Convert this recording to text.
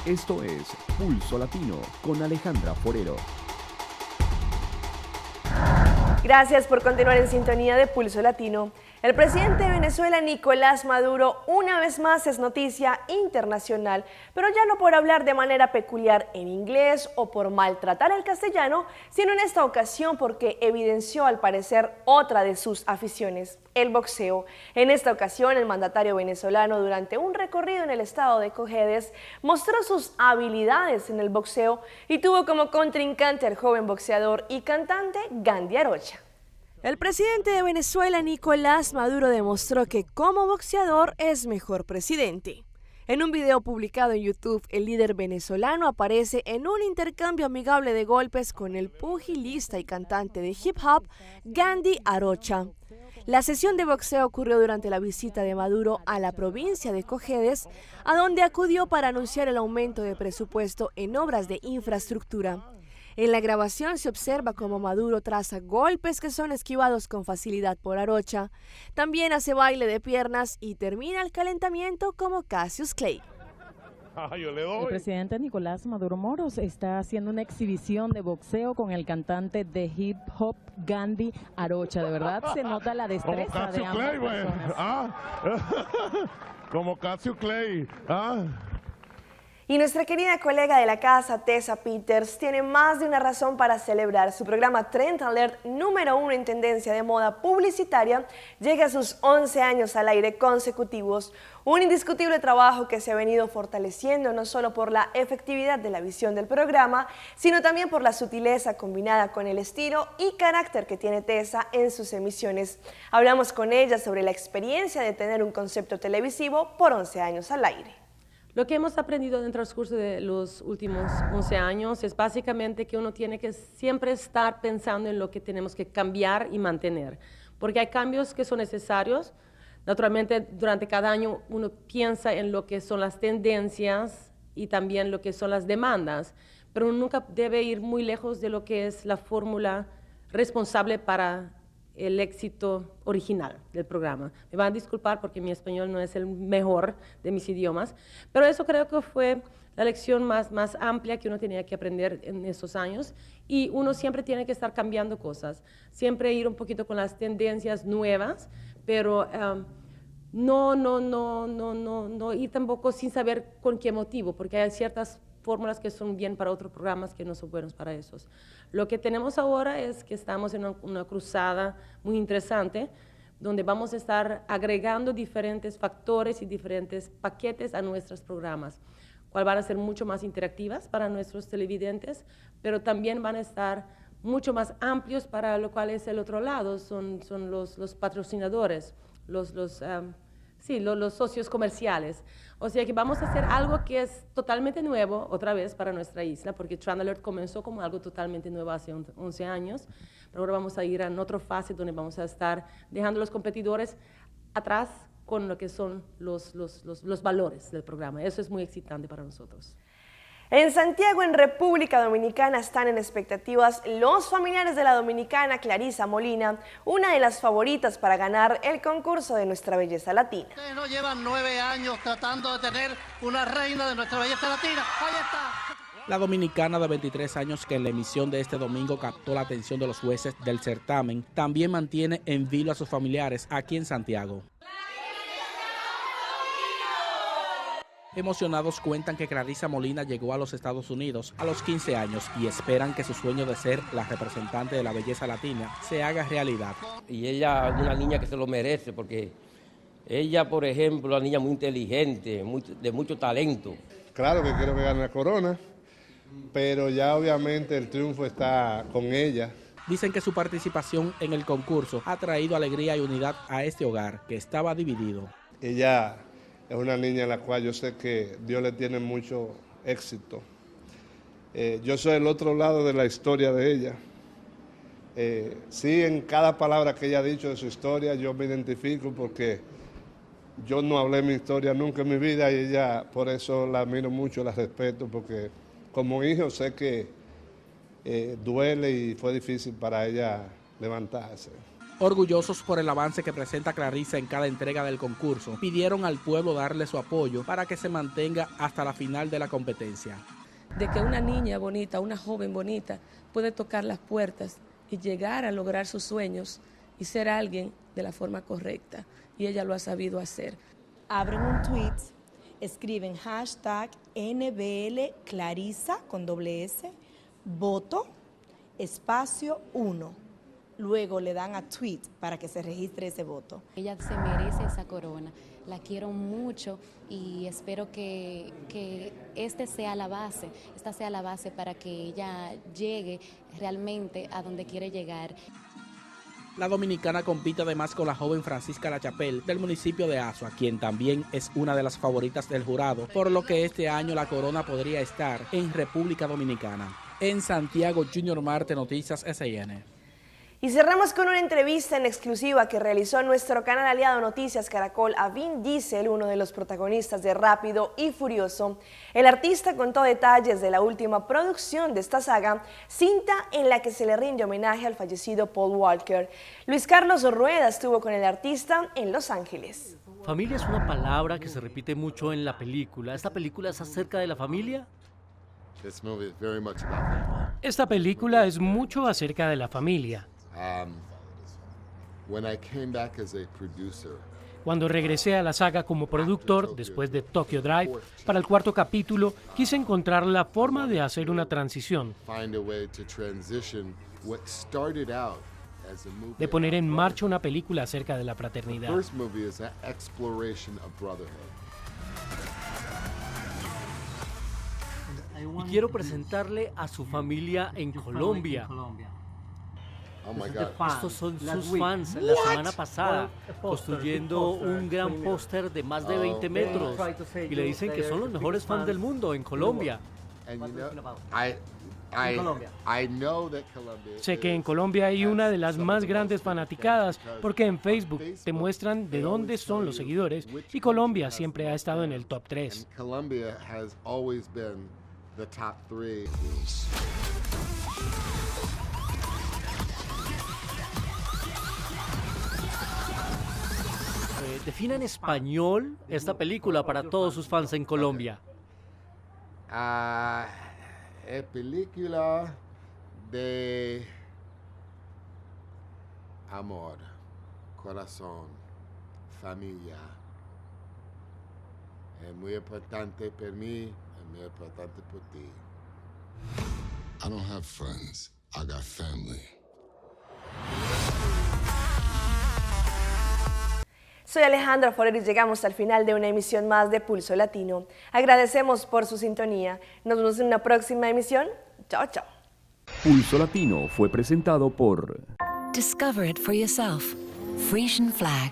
Esto es Pulso Latino con Alejandra Forero. Gracias por continuar en sintonía de Pulso Latino. El presidente de Venezuela, Nicolás Maduro, una vez más es noticia internacional, pero ya no por hablar de manera peculiar en inglés o por maltratar el castellano, sino en esta ocasión porque evidenció al parecer otra de sus aficiones, el boxeo. En esta ocasión, el mandatario venezolano, durante un recorrido en el estado de Cojedes, mostró sus habilidades en el boxeo y tuvo como contrincante al joven boxeador y cantante Gandhi Arocha. El presidente de Venezuela, Nicolás Maduro, demostró que como boxeador es mejor presidente. En un video publicado en YouTube, el líder venezolano aparece en un intercambio amigable de golpes con el pugilista y cantante de hip hop, Gandhi Arocha. La sesión de boxeo ocurrió durante la visita de Maduro a la provincia de Cojedes, a donde acudió para anunciar el aumento de presupuesto en obras de infraestructura. En la grabación se observa cómo Maduro traza golpes que son esquivados con facilidad por Arocha. También hace baile de piernas y termina el calentamiento como Cassius Clay. El presidente Nicolás Maduro Moros está haciendo una exhibición de boxeo con el cantante de hip hop Gandhi Arocha. De verdad se nota la destreza de ambas personas. Como Cassius Clay. Y nuestra querida colega de la casa, Tessa Peters, tiene más de una razón para celebrar. Su programa Trend Alert, número 1 en tendencia de moda publicitaria, llega a sus 11 años al aire consecutivos. Un indiscutible trabajo que se ha venido fortaleciendo no solo por la efectividad de la visión del programa, sino también por la sutileza combinada con el estilo y carácter que tiene Tessa en sus emisiones. Hablamos con ella sobre la experiencia de tener un concepto televisivo por 11 años al aire. Lo que hemos aprendido en el transcurso de los últimos 11 años es básicamente que uno tiene que siempre estar pensando en lo que tenemos que cambiar y mantener, porque hay cambios que son necesarios. Naturalmente, durante cada año uno piensa en lo que son las tendencias y también lo que son las demandas, pero uno nunca debe ir muy lejos de lo que es la fórmula responsable para el éxito original del programa. Me van a disculpar porque mi español no es el mejor de mis idiomas, pero eso creo que fue la lección más amplia que uno tenía que aprender en esos años, y uno siempre tiene que estar cambiando cosas, siempre ir un poquito con las tendencias nuevas, pero no ir tampoco sin saber con qué motivo, porque hay ciertas fórmulas que son bien para otros programas que no son buenos para esos. Lo que tenemos ahora es que estamos en una cruzada muy interesante, donde vamos a estar agregando diferentes factores y diferentes paquetes a nuestros programas, cuales van a ser mucho más interactivas para nuestros televidentes, pero también van a estar mucho más amplios para lo cual es el otro lado, son los patrocinadores, los socios comerciales. O sea que vamos a hacer algo que es totalmente nuevo, otra vez, para nuestra isla, porque Trend Alert comenzó como algo totalmente nuevo hace 11 años, pero ahora vamos a ir a otra fase donde vamos a estar dejando a los competidores atrás con lo que son los valores del programa. Eso es muy excitante para nosotros. En Santiago, en República Dominicana, están en expectativas los familiares de la dominicana Clarisa Molina, una de las favoritas para ganar el concurso de Nuestra Belleza Latina. Ustedes no llevan 9 años tratando de tener una reina de Nuestra Belleza Latina. Ahí está. La dominicana de 23 años, que en la emisión de este domingo captó la atención de los jueces del certamen, también mantiene en vilo a sus familiares aquí en Santiago. Emocionados cuentan que Clarisa Molina llegó a los Estados Unidos a los 15 años y esperan que su sueño de ser la representante de la belleza latina se haga realidad. Y ella es una niña que se lo merece, porque ella, por ejemplo, es una niña muy inteligente, de mucho talento. Claro que quiero que gane la corona, pero ya obviamente el triunfo está con ella. Dicen que su participación en el concurso ha traído alegría y unidad a este hogar que estaba dividido. Ella es una niña a la cual yo sé que Dios le tiene mucho éxito. Yo soy el otro lado de la historia de ella. Sí, en cada palabra que ella ha dicho de su historia yo me identifico, porque yo no hablé mi historia nunca en mi vida, y ella, por eso la admiro mucho, la respeto, porque como hijo sé que duele y fue difícil para ella levantarse. Orgullosos por el avance que presenta Clarisa en cada entrega del concurso, pidieron al pueblo darle su apoyo para que se mantenga hasta la final de la competencia. De que una niña bonita, una joven bonita, puede tocar las puertas y llegar a lograr sus sueños y ser alguien de la forma correcta. Y ella lo ha sabido hacer. Abren un tweet, escriben hashtag NBL Clarisa con $S, voto, espacio 1. Luego le dan a tweet para que se registre ese voto. Ella se merece esa corona, la quiero mucho y espero que esta sea la base para que ella llegue realmente a donde quiere llegar. La dominicana compite además con la joven Francisca Lachapelle del municipio de Azua, quien también es una de las favoritas del jurado, por lo que este año la corona podría estar en República Dominicana. En Santiago, Junior Marte, Noticias SIN. Y cerramos con una entrevista en exclusiva que realizó nuestro canal aliado Noticias Caracol a Vin Diesel, uno de los protagonistas de Rápido y Furioso. El artista contó detalles de la última producción de esta saga, cinta en la que se le rinde homenaje al fallecido Paul Walker. Luis Carlos Rueda estuvo con el artista en Los Ángeles. Familia es una palabra que se repite mucho en la película. ¿Esta película es acerca de la familia? Esta película es mucho acerca de la familia. Cuando regresé a la saga como productor, después de Tokyo Drive, para el 4º capítulo, quise encontrar la forma de hacer una transición, de poner en marcha una película acerca de la fraternidad. Y quiero presentarle a su familia en Colombia. Estos son sus fans la semana pasada, construyendo un gran póster de más de 20 metros y le dicen que son los mejores fans del mundo en Colombia. Sé que en Colombia hay una de las más grandes fanaticadas porque en Facebook te muestran de dónde son los seguidores y Colombia siempre ha estado en el top 3. Defina en español esta película para todos sus fans en Colombia. Es película de amor, corazón, familia. Es muy importante para mí, es muy importante para ti. I don't have friends, I got family. Soy Alejandra Forero y llegamos al final de una emisión más de Pulso Latino. Agradecemos por su sintonía. Nos vemos en una próxima emisión. Chao, chao. Pulso Latino fue presentado por... Discover it for yourself. Frisian Flag.